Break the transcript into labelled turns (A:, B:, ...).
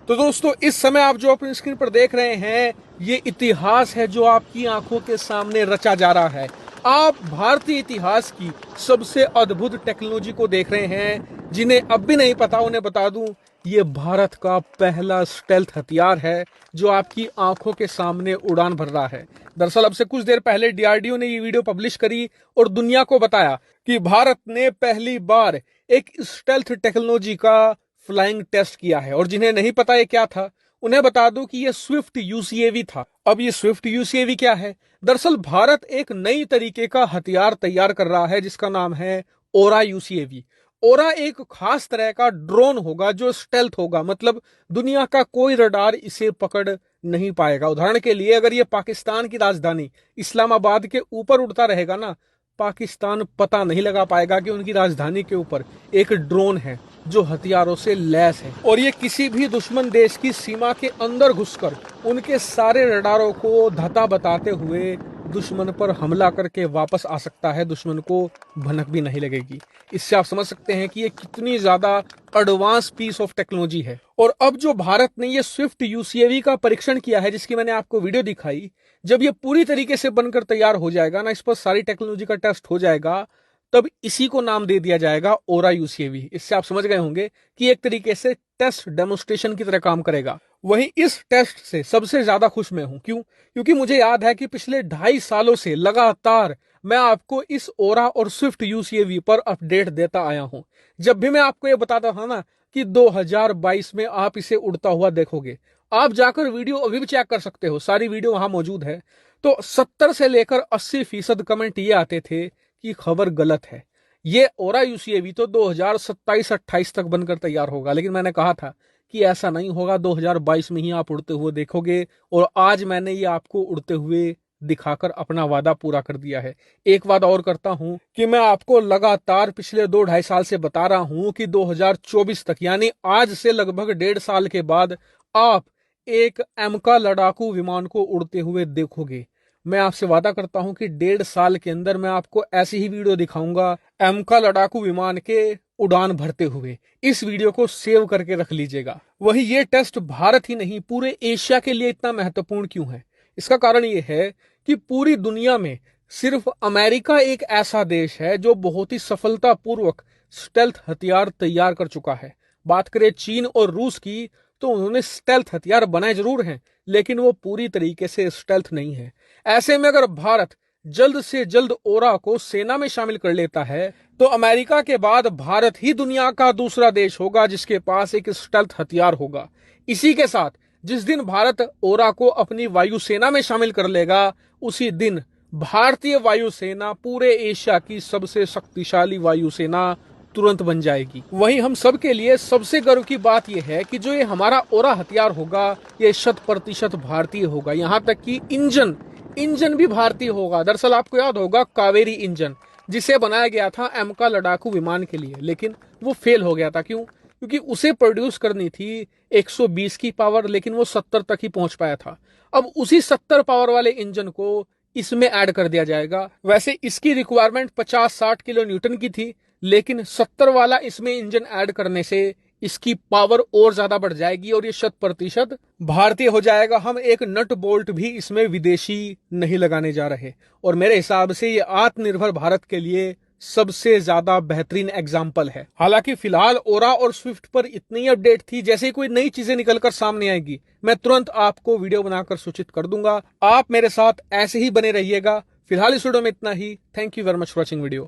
A: तो दोस्तों इस समय आप जो अपनी स्क्रीन पर देख रहे हैं ये इतिहास है जो आपकी आंखों के सामने रचा जा रहा है। आप भारतीय इतिहास की सबसे अद्भुत टेक्नोलॉजी को देख रहे हैं। जिन्हें अब भी नहीं पता उन्हें बता दूं, ये भारत का पहला स्टेल्थ हथियार है जो आपकी आंखों के सामने उड़ान भर रहा है। दरअसल अब से कुछ देर पहले डीआरडीओ ने ये वीडियो पब्लिश करी और दुनिया को बताया कि भारत ने पहली बार एक स्टेल्थ टेक्नोलॉजी का फ्लाइंग टेस्ट किया है। और जिन्हें नहीं पता ये क्या था उन्हें बता दूं कि ये स्विफ्ट यूसीएवी था। अब ये स्विफ्ट यूसीएवी क्या है? दरअसल भारत एक नई तरीके का हथियार तैयार कर रहा है जिसका नाम है ओरा यूसीएवी। ओरा एक खास तरह का ड्रोन होगा जो स्टेल्थ होगा, मतलब दुनिया का कोई रडार इसे पकड़ नहीं पाएगा। उदाहरण के लिए अगर ये पाकिस्तान की राजधानी इस्लामाबाद के ऊपर उड़ता रहेगा ना, पाकिस्तान पता नहीं लगा पाएगा कि उनकी राजधानी के ऊपर एक ड्रोन है जो हथियारों से लैस है और ये किसी भी दुश्मन देश की सीमा के अंदर घुसकर उनके सारे रडारों को धता बताते हुए दुश्मन पर हमला करके वापस आ सकता है। दुश्मन को भनक भी नहीं लगेगी। इससे आप समझ सकते हैं कि ये कितनी ज्यादा एडवांस पीस ऑफ टेक्नोलॉजी है। और अब जो भारत ने ये स्विफ्ट यूसीएवी का परीक्षण किया है जिसकी मैंने आपको वीडियो दिखाई, जब ये पूरी तरीके से बनकर तैयार हो जाएगा ना, इस पर सारी टेक्नोलॉजी का टेस्ट हो जाएगा, तब इसी को नाम दे दिया जाएगा ओरा यूसीएवी। इससे आप समझ गए होंगे कि एक तरीके से टेस्ट डेमोन्स्ट्रेशन की तरह काम करेगा। वहीं इस टेस्ट से सबसे ज्यादा खुश मैं हूं। क्यों? क्योंकि मुझे याद है कि पिछले 2.5 सालों से लगातार मैं आपको इस ओरा और स्विफ्ट यूसीएवी पर अपडेट देता आया हूं। जब भी मैं आपको ये बताता था ना कि 2022 में आप इसे उड़ता हुआ देखोगे, आप जाकर वीडियो अभी भी चेक कर सकते हो, सारी वीडियो वहां मौजूद है। तो 70 से लेकर 80% कमेंट ये आते थे कि खबर गलत है। ये ओरा यूसीएवी तो 2027-28 तक बनकर तैयार होगा, लेकिन मैंने कहा था कि ऐसा नहीं होगा, 2022 में ही आप उड़ते हुए देखोगे। और आज मैंने ये आपको उड़ते हुए दिखाकर अपना वादा पूरा कर दिया है। एक वादा और करता हूं कि मैं आपको लगातार पिछले 2-2.5 साल से बता रहा हूं कि 2024 तक, यानी आज से लगभग 1.5 साल के बाद, आप एक एमका लड़ाकू विमान को उड़ते हुए देखोगे। मैं आपसे वादा करता हूं कि 1.5 साल के अंदर मैं आपको ऐसी ही वीडियो दिखाऊंगा एमका लड़ाकू विमान के उड़ान भरते हुए। इस वीडियो को सेव करके रख लीजिएगा। वही ये टेस्ट भारत ही नहीं पूरे एशिया के लिए इतना महत्वपूर्ण क्यों है? इसका कारण ये है कि पूरी दुनिया में सिर्फ अमेरिका एक ऐसा देश है जो बहुत ही सफलतापूर्वक स्टेल्थ हथियार तैयार कर चुका है। बात करें चीन और रूस की, तो उन्होंने स्टेल्थ हथियार बनाए जरूर हैं, लेकिन वो पूरी तरीके से स्टेल्थ नहीं है। ऐसे में अगर भारत जल्द से जल्द ओरा को सेना में शामिल कर लेता है तो अमेरिका के बाद भारत ही दुनिया का दूसरा देश होगा जिसके पास एक स्टेल्थ हथियार होगा। इसी के साथ जिस दिन भारत ओरा को अपनी वायुसेना में शामिल कर लेगा, उसी दिन भारतीय वायुसेना पूरे एशिया की सबसे शक्तिशाली वायुसेना तुरंत बन जाएगी। वहीं हम सब के लिए सबसे गर्व की बात यह है कि जो ये हमारा ओरा हथियार होगा ये 100% भारतीय होगा। यहाँ तक कि इंजन भी भारतीय होगा। दरअसल आपको याद होगा कावेरी इंजन, जिसे बनाया गया था एमका लड़ाकू विमान के लिए, लेकिन वो फेल हो गया था। क्यों? क्योंकि उसे प्रोड्यूस करनी थी 120 की पावर, लेकिन वो 70 तक ही पहुंच पाया था। अब उसी 70 पावर वाले इंजन को इसमें ऐड कर दिया जाएगा। वैसे इसकी रिक्वायरमेंट 50-60 किलो न्यूटन की थी, लेकिन 70 वाला इसमें इंजन ऐड करने से इसकी पावर और ज्यादा बढ़ जाएगी और ये 100% भारतीय हो जाएगा। हम एक नट बोल्ट भी इसमें विदेशी नहीं लगाने जा रहे। और मेरे हिसाब से ये आत्मनिर्भर भारत के लिए सबसे ज्यादा बेहतरीन एग्जाम्पल है। हालांकि फिलहाल ओरा और स्विफ्ट पर इतनी अपडेट थी, जैसे कोई नई चीजें निकलकर सामने आएगी मैं तुरंत आपको वीडियो बनाकर सूचित कर दूंगा। आप मेरे साथ ऐसे ही बने रहिएगा। फिलहाल इस वीडियो में इतना ही। Thank you very much for watching video.